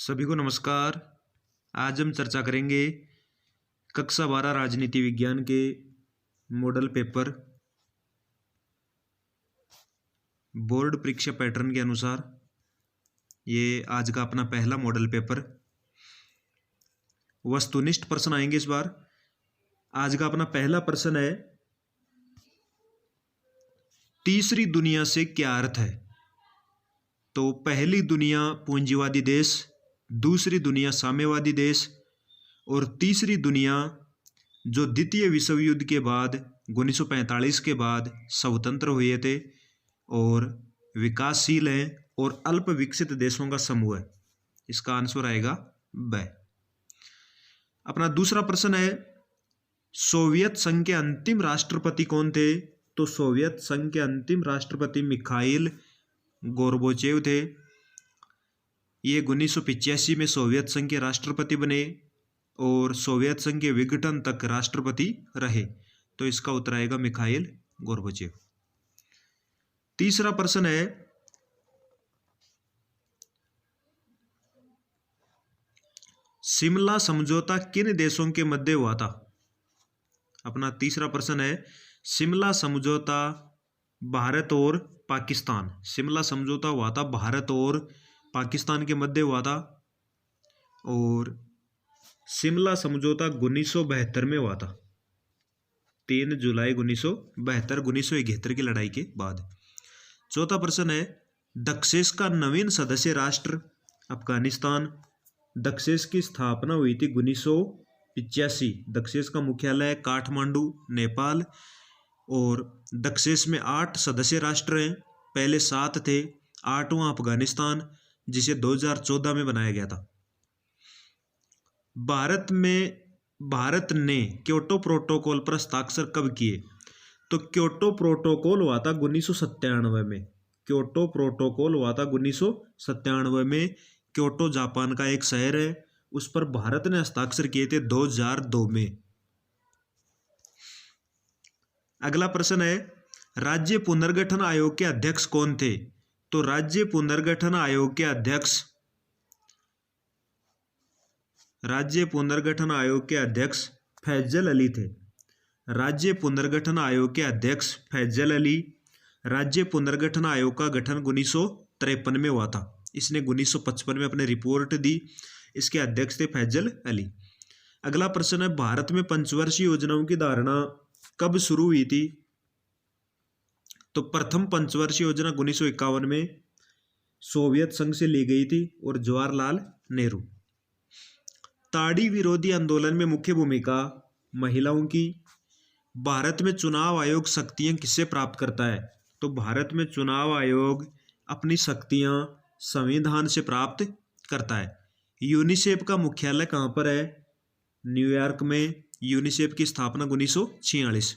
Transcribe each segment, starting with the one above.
सभी को नमस्कार। आज हम चर्चा करेंगे कक्षा 12 राजनीति विज्ञान के मॉडल पेपर बोर्ड परीक्षा पैटर्न के अनुसार। ये आज का अपना पहला मॉडल पेपर। वस्तुनिष्ठ प्रश्न आएंगे इस बार। आज का अपना पहला प्रश्न है, तीसरी दुनिया से क्या अर्थ है? तो पहली दुनिया पूंजीवादी देश, दूसरी दुनिया साम्यवादी देश और तीसरी दुनिया जो द्वितीय विश्व युद्ध के बाद 1945 के बाद स्वतंत्र हुए थे और विकासशील हैं और अल्प विकसित देशों का समूह है। इसका आंसर आएगा ब। अपना दूसरा प्रश्न है, सोवियत संघ के अंतिम राष्ट्रपति कौन थे? तो सोवियत संघ के अंतिम राष्ट्रपति मिखाइल गोर्बाचेव थे। ये 1985 में सोवियत संघ के राष्ट्रपति बने और सोवियत संघ के विघटन तक राष्ट्रपति रहे। तो इसका उत्तर आएगा मिखाइल गोर्बाचेव। तीसरा प्रश्न है, शिमला समझौता किन देशों के मध्य हुआ था? अपना तीसरा प्रश्न है, शिमला समझौता भारत और पाकिस्तान। शिमला समझौता हुआ था भारत और पाकिस्तान के मध्य हुआ था और शिमला समझौता 1972 में हुआ था। 3 जुलाई 1972 1971 की लड़ाई के बाद। चौथा प्रश्न है, दक्षेस का नवीन सदस्य राष्ट्र अफगानिस्तान। दक्षेस की स्थापना हुई थी 1985। दक्षेस का मुख्यालय काठमांडू, नेपाल और दक्षेस में 8 सदस्य राष्ट्र हैं। पहले 7 थे, 8वां अफगानिस्तान जिसे 2014 में बनाया गया था। भारत ने क्योटो प्रोटोकॉल पर हस्ताक्षर कब किए? तो क्योटो प्रोटोकॉल हुआ था 1997 में। क्योटो प्रोटोकॉल हुआ था 1997 में। क्योटो जापान का एक शहर है, उस पर भारत ने हस्ताक्षर किए थे 2002 में। अगला प्रश्न है, राज्य पुनर्गठन आयोग के अध्यक्ष कौन थे? तो राज्य पुनर्गठन आयोग के अध्यक्ष फैजल अली थे। राज्य पुनर्गठन आयोग के अध्यक्ष फैजल अली। राज्य पुनर्गठन आयोग का गठन 1953 में हुआ था। इसने 1955 में अपनी रिपोर्ट दी। इसके अध्यक्ष थे फैजल अली। अगला प्रश्न है, भारत में पंचवर्षीय योजनाओं की धारणा कब शुरू हुई थी? तो प्रथम पंचवर्षीय योजना 1951 में सोवियत संघ से ली गई थी और जवाहरलाल नेहरू। ताड़ी विरोधी आंदोलन में मुख्य भूमिका महिलाओं की। भारत में चुनाव आयोग शक्तियां किससे प्राप्त करता है? तो भारत में चुनाव आयोग अपनी शक्तियां संविधान से प्राप्त करता है। यूनिसेफ का मुख्यालय कहां पर है? न्यूयॉर्क में। यूनिसेफ की स्थापना 1946।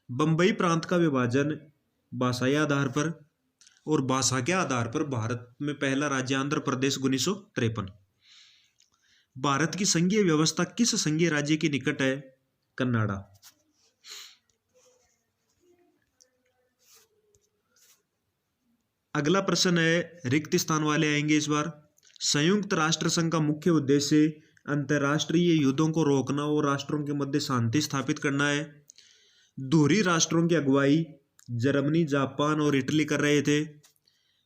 बंबई प्रांत का विभाजन भाषाई आधार पर और भाषा के आधार पर भारत में पहला राज्य आंध्र प्रदेश 1953। भारत की संघीय व्यवस्था किस संघीय राज्य के निकट है? कनाडा। अगला प्रश्न है, रिक्त स्थान वाले आएंगे इस बार। संयुक्त राष्ट्र संघ का मुख्य उद्देश्य अंतर्राष्ट्रीय युद्धों को रोकना और राष्ट्रों के मध्य शांति स्थापित करना है। दोहरी राष्ट्रों की अगुवाई जर्मनी, जापान और इटली कर रहे थे।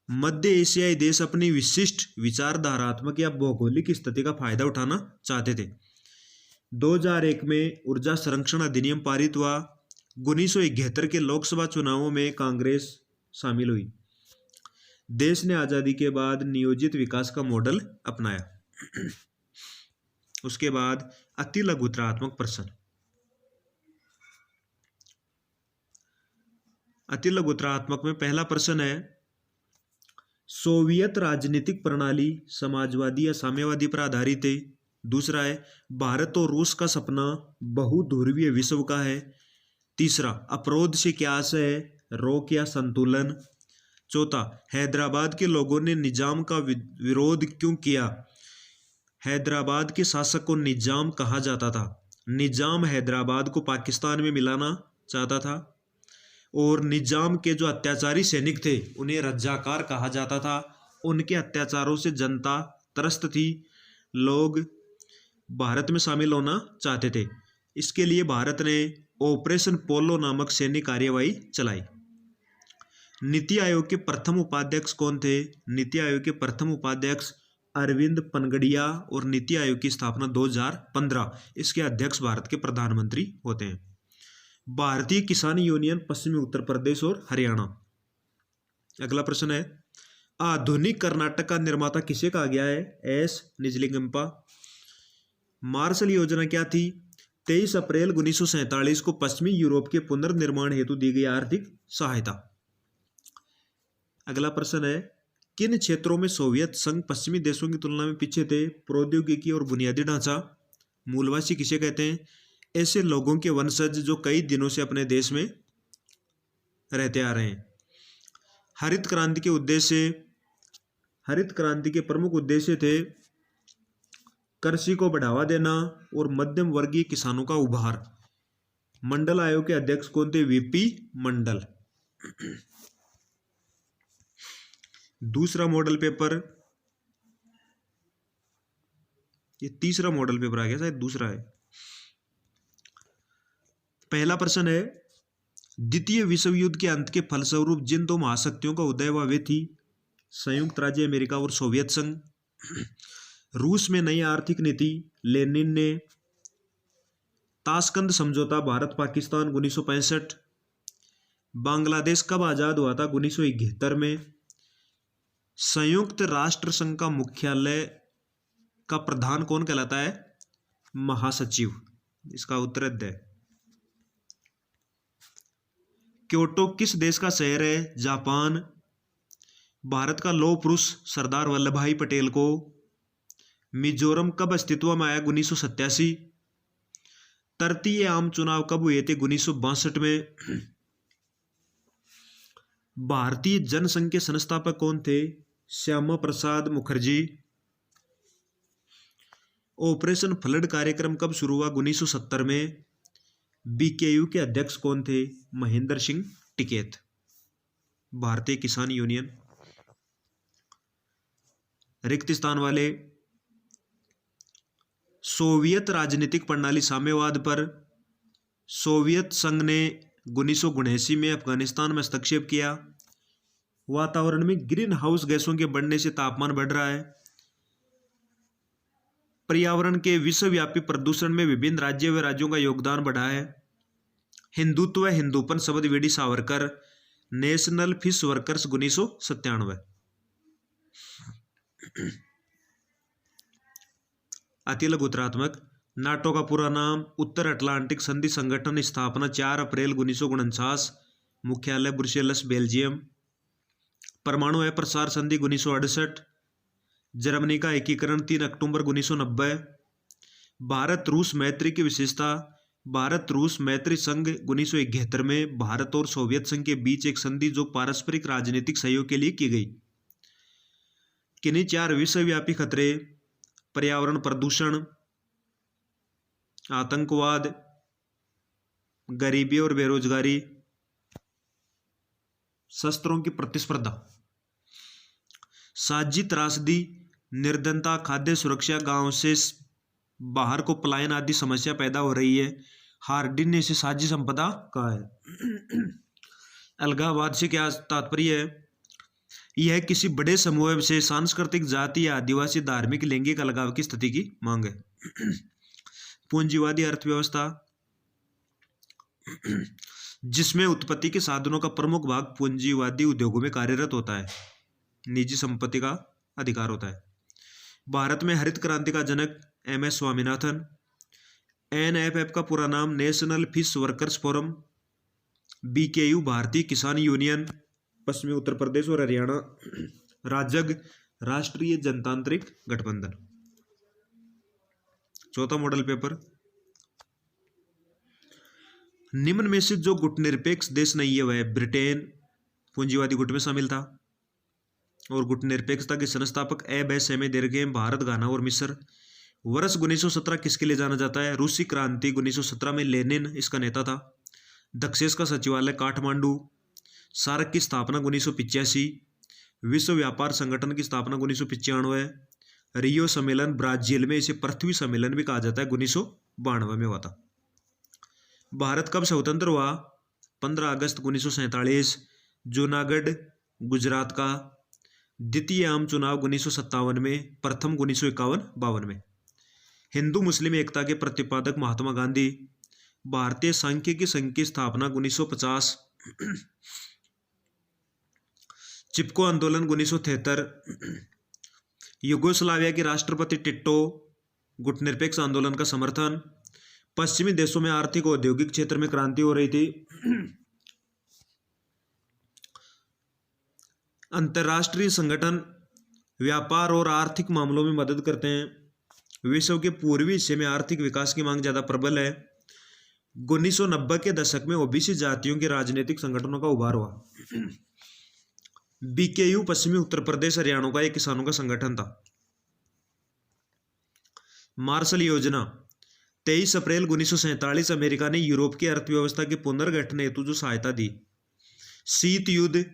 मध्य एशियाई देश अपनी विशिष्ट विचारधारात्मक या भौगोलिक स्थिति का फायदा उठाना चाहते थे। 2001 में ऊर्जा संरक्षण अधिनियम पारित हुआ। 1971 के लोकसभा चुनावों में कांग्रेस शामिल हुई। देश ने आजादी के बाद नियोजित विकास का मॉडल अपनाया। उसके बाद अति लघुत्रात्मक प्रश्न। अति लघुत्रात्मक में पहला प्रश्न है, सोवियत राजनीतिक प्रणाली समाजवादी या साम्यवादी पर आधारित है। दूसरा है, भारत और रूस का सपना बहुध्रुवीय विश्व का है। तीसरा, अपरोध से क्या आशय है? रोक या संतुलन। चौथा, हैदराबाद के लोगों ने निजाम का विरोध क्यों किया? हैदराबाद के शासक को निजाम कहा जाता था। निजाम हैदराबाद को पाकिस्तान में मिलाना चाहता था और निजाम के जो अत्याचारी सैनिक थे उन्हें रज्जाकार कहा जाता था। उनके अत्याचारों से जनता त्रस्त थी, लोग भारत में शामिल होना चाहते थे। इसके लिए भारत ने ऑपरेशन पोलो नामक सैन्य कार्यवाही चलाई। नीति आयोग के प्रथम उपाध्यक्ष कौन थे? नीति आयोग के प्रथम उपाध्यक्ष अरविंद पनगड़िया और नीति आयोग की स्थापना 2015। इसके अध्यक्ष भारत के प्रधानमंत्री होते हैं। भारतीय किसान यूनियन पश्चिमी उत्तर प्रदेश और हरियाणा। अगला प्रश्न है, आधुनिक कर्नाटक का निर्माता किसे कहा गया है? एस निजलिंगप्पा। मार्शल योजना क्या थी? 23 अप्रैल 1947 को पश्चिमी यूरोप के पुनर्निर्माण हेतु दी गई आर्थिक सहायता। अगला प्रश्न है, किन क्षेत्रों में सोवियत संघ पश्चिमी देशों की तुलना में पीछे थे? प्रौद्योगिकी और बुनियादी ढांचा। मूलवासी किसे कहते हैं? ऐसे लोगों के वंशज जो कई दिनों से अपने देश में रहते आ रहे हैं। हरित क्रांति के प्रमुख उद्देश्य थे कृषि को बढ़ावा देना और मध्यम वर्गीय किसानों का उभार। मंडल आयोग के अध्यक्ष कौन थे? वीपी मंडल। दूसरा मॉडल पेपर, ये तीसरा मॉडल पेपर आ गया, शायद दूसरा है। पहला प्रश्न है, द्वितीय विश्व युद्ध के अंत के फलस्वरूप जिन दो महाशक्तियों का उदय हुआ वे थी संयुक्त राज्य अमेरिका और सोवियत संघ। रूस में नई आर्थिक नीति, लेनिन ने। ताशकंद समझौता भारत पाकिस्तान 1965। बांग्लादेश कब आजाद हुआ था? 1971 में। संयुक्त राष्ट्र संघ का मुख्यालय का प्रधान कौन कहलाता है? महासचिव। इसका उत्तर है। क्योटो किस देश का शहर है? जापान। भारत का लौह पुरुष सरदार वल्लभ भाई पटेल को। मिजोरम कब अस्तित्व में आया? 1987। तृतीय आम चुनाव कब हुए थे? 1962 में। भारतीय जनसंघ के संस्थापक कौन थे? श्यामा प्रसाद मुखर्जी। ऑपरेशन फ्लड कार्यक्रम कब शुरू हुआ? 1970 में। बीकेयू के अध्यक्ष कौन थे? महेंद्र सिंह टिकैत। भारतीय किसान यूनियन। रिक्त स्थान वाले, सोवियत राजनीतिक प्रणाली साम्यवाद पर सोवियत संघ ने 1979 में अफगानिस्तान में हस्तक्षेप किया। वातावरण में ग्रीन हाउस गैसों के बढ़ने से तापमान बढ़ रहा है। पर्यावरण के विश्वव्यापी प्रदूषण में विभिन्न राज्यों व राज्यों का योगदान बढ़ा है। हिंदुत्व हिंदूपन शब्द V D Savarkar. National fish workers 1997। अति लघुत्रात्मक, नाटो का पूरा नाम उत्तर अटलांटिक संधि संगठन, स्थापना 4 अप्रैल 1949, मुख्यालय ब्रुसेल्स बेल्जियम। परमाणु अप्रसार संधि 1968, जर्मनी का एकीकरण 3 अक्टूबर 1990। भारत रूस मैत्री की विशेषता, भारत रूस मैत्री संघ 1971 में भारत और सोवियत संघ के बीच एक संधि जो पारस्परिक राजनीतिक सहयोग के लिए की गई। किन्हीं 4 विश्वव्यापी खतरे, पर्यावरण प्रदूषण, आतंकवाद, गरीबी और बेरोजगारी, शस्त्रों की प्रतिस्पर्धा। साझी त्रासदी, निर्धनता, खाद्य सुरक्षा, गांव से बाहर को पलायन आदि समस्या पैदा हो रही है। हार्डी ने इसे साझी संपदा कहा है। अलगाववाद से क्या तात्पर्य है? यह किसी बड़े समूह से सांस्कृतिक, जाति या आदिवासी, धार्मिक, लैंगिक अलगाव की स्थिति की मांग है। पूंजीवादी अर्थव्यवस्था, जिसमें उत्पत्ति के साधनों का प्रमुख भाग पूंजीवादी उद्योगों में कार्यरत होता है, निजी संपत्ति का अधिकार होता है। भारत में हरित क्रांति का जनक MS स्वामीनाथन। NFF का पूरा नाम national fish workers forum. BKU भारतीय किसान यूनियन, पश्चिमी उत्तर प्रदेश और हरियाणा। राजग राष्ट्रीय जनतांत्रिक गठबंधन। चौथा मॉडल पेपर, निम्न में से जो गुटनिरपेक्ष देश नहीं है वह ब्रिटेन, पूंजीवादी गुट में शामिल था। और गुटनिरपेक्षता के संस्थापक एबेसेमे देरगेम, भारत, घाना और मिस्र। वर्ष 1917 किसके लिए जाना जाता है? रूसी क्रांति 1917 में लेनिन इसका नेता था। दक्षेस का सचिवालय काठमांडू। सार्क की स्थापना 1985। विश्व व्यापार संगठन की स्थापना 1995। रियो सम्मेलन ब्राजील में, इसे पृथ्वी सम्मेलन भी कहा जाता है, 1992 में हुआ था। भारत कब स्वतंत्र हुआ? 15 अगस्त 1947, जूनागढ़ गुजरात का। द्वितीय आम चुनाव 1957 में, प्रथम 1951-52 में। हिंदू मुस्लिम एकता के प्रतिपादक महात्मा गांधी। भारतीय सांख्यिकी संघ की स्थापना 1950। चिपको आंदोलन 1973। युगोस्लाविया के राष्ट्रपति टिट्टो गुटनिरपेक्ष आंदोलन का समर्थन। पश्चिमी देशों में आर्थिक और औद्योगिक क्षेत्र में क्रांति हो रही थी। अंतर्राष्ट्रीय संगठन व्यापार और आर्थिक मामलों में मदद करते हैं। विश्व के पूर्वी हिस्से में आर्थिक विकास की मांग ज्यादा प्रबल है। 1990 के दशक में ओबीसी जातियों के राजनीतिक संगठनों का उभार हुआ। बीकेयू पश्चिमी उत्तर प्रदेश हरियाणा का एक किसानों का संगठन था। मार्शल योजना 23 अप्रैल 1947 अमेरिका ने यूरोप की अर्थव्यवस्था के पुनर्गठन हेतु जो सहायता दी। शीत युद्ध,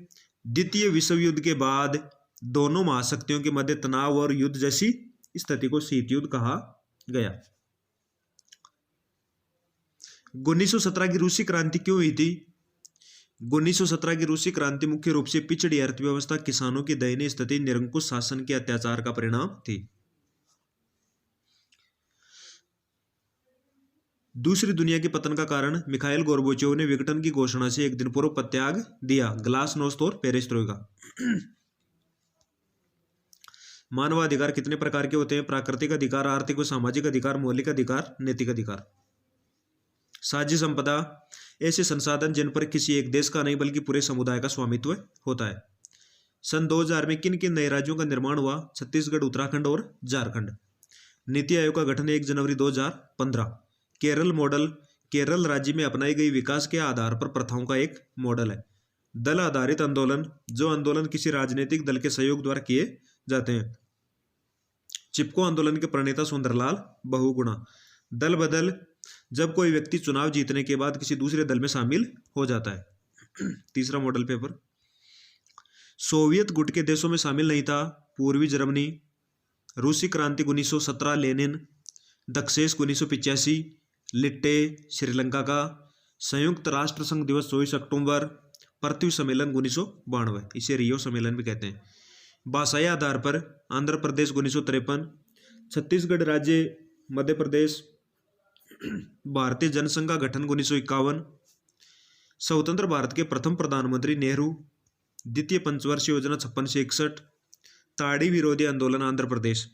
द्वितीय विश्व युद्ध के बाद दोनों महाशक्तियों के मध्य तनाव और युद्ध जैसी स्थिति को शीत युद्ध कहा गया। 1917 की रूसी क्रांति क्यों हुई थी? 1917 की रूसी क्रांति मुख्य रूप से पिछड़ी अर्थव्यवस्था, किसानों की दयनीय स्थिति, निरंकुश शासन के अत्याचार का परिणाम थी। दूसरी दुनिया के पतन का कारण मिखाइल गोर्बाचोव ने विघटन की घोषणा से एक दिन पूर्व पदत्याग दिया। ग्लासनोस्त और पेरेस्ट्रोइका। मानवाधिकार कितने प्रकार के होते हैं? प्राकृतिक अधिकार, आर्थिक व सामाजिक अधिकार, मौलिक अधिकार, नैतिक अधिकार। साझी संपदा ऐसे संसाधन जिन पर किसी एक देश का नहीं बल्कि पूरे समुदाय का स्वामित्व होता है। सन 2000 में किन किन नए राज्यों का निर्माण हुआ? छत्तीसगढ़, उत्तराखंड और झारखंड। नीति आयोग का गठन 1 जनवरी 2015। केरल मॉडल केरल राज्य में अपनाई गई विकास के आधार पर प्रथाओं का एक मॉडल है। दल आधारित आंदोलन, जो आंदोलन किसी राजनीतिक दल के सहयोग द्वारा किए जाते हैं। चिपको आंदोलन के प्रणेता सुंदरलाल बहुगुणा। दल बदल, जब कोई व्यक्ति चुनाव जीतने के बाद किसी दूसरे दल में शामिल हो जाता है। तीसरा मॉडल पेपर। सोवियत गुट के देशों में शामिल नहीं था। पूर्वी जर्मनी। रूसी क्रांति 1917, लेनिन। दक्षेश 1985, लिट्टे श्रीलंका का। संयुक्त राष्ट्र संघ दिवस 24 अक्टूबर। पृथ्वी सम्मेलन 1992, इसे रियो सम्मेलन भी कहते हैं। भाषाई आधार पर आंध्र प्रदेश 1953, छत्तीसगढ़ राज्य, मध्य प्रदेश। भारतीय जनसंघ का गठन 1951। स्वतंत्र भारत के प्रथम प्रधानमंत्री नेहरू। द्वितीय पंचवर्षीय योजना 56 से 61। ताड़ी विरोधी आंदोलन आंध्र प्रदेश।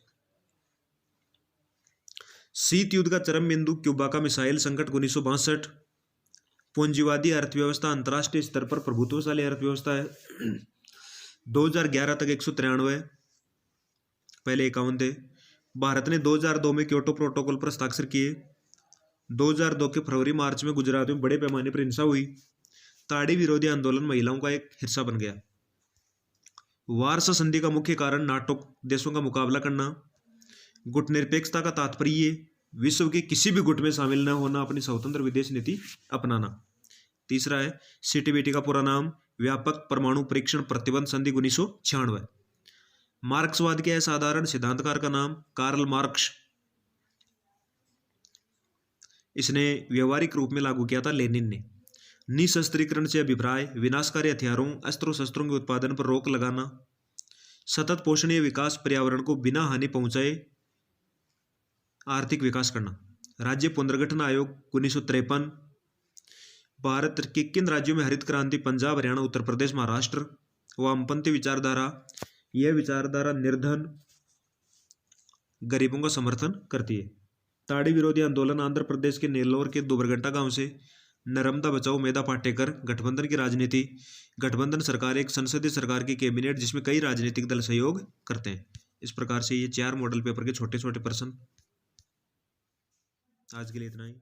शीत युद्ध का चरम बिंदु क्यूबा का मिसाइल संकट 1962। पूंजीवादी अर्थव्यवस्था अंतर्राष्ट्रीय स्तर पर प्रभुत्वशाली अर्थव्यवस्था है। 2011 तक 193, पहले 51 थे। भारत ने 2002 में क्योटो प्रोटोकॉल पर हस्ताक्षर किए। 2002 के फरवरी मार्च में गुजरात में बड़े पैमाने पर हिंसा हुई। ताड़ी विरोधी आंदोलन महिलाओं का एक हिस्सा बन गया। वार्सा संधि का मुख्य कारण नाटो देशों का मुकाबला करना। गुटनिरपेक्षता का तात्पर्य विश्व के किसी भी गुट में शामिल न होना, अपनी स्वतंत्र विदेश नीति अपनाना। तीसरा है सीटीबीटी का पूरा नाम व्यापक परमाणु परीक्षण प्रतिबंध संधि 1996। मार्क्सवाद के असाधारण सिद्धांतकार का नाम कार्ल मार्क्स। इसने व्यवहारिक रूप में लागू किया था लेनिन ने। निशस्त्रीकरण से अभिप्राय विनाशकारी हथियारों, अस्त्रों शस्त्रों के उत्पादन पर रोक लगाना। सतत पोषणीय विकास, पर्यावरण को बिना हानि पहुंचाए आर्थिक विकास करना। राज्य पुनर्गठन आयोग 1953। भारत के किन राज्यों में हरित क्रांति? पंजाब, हरियाणा, उत्तर प्रदेश, महाराष्ट्र। वामपंथी विचारधारा, यह विचारधारा निर्धन गरीबों का समर्थन करती है। ताड़ी विरोधी आंदोलन आंध्र प्रदेश के नेल्लोर के दुबरघट्टा गांव से। नर्मदा बचाओ, मेधा पाटेकर। गठबंधन की राजनीति, गठबंधन सरकार एक संसदीय सरकार की कैबिनेट जिसमें कई राजनीतिक दल सहयोग करते हैं। इस प्रकार से ये 4 मॉडल पेपर के छोटे छोटे प्रश्न। आज के लिए इतना ही।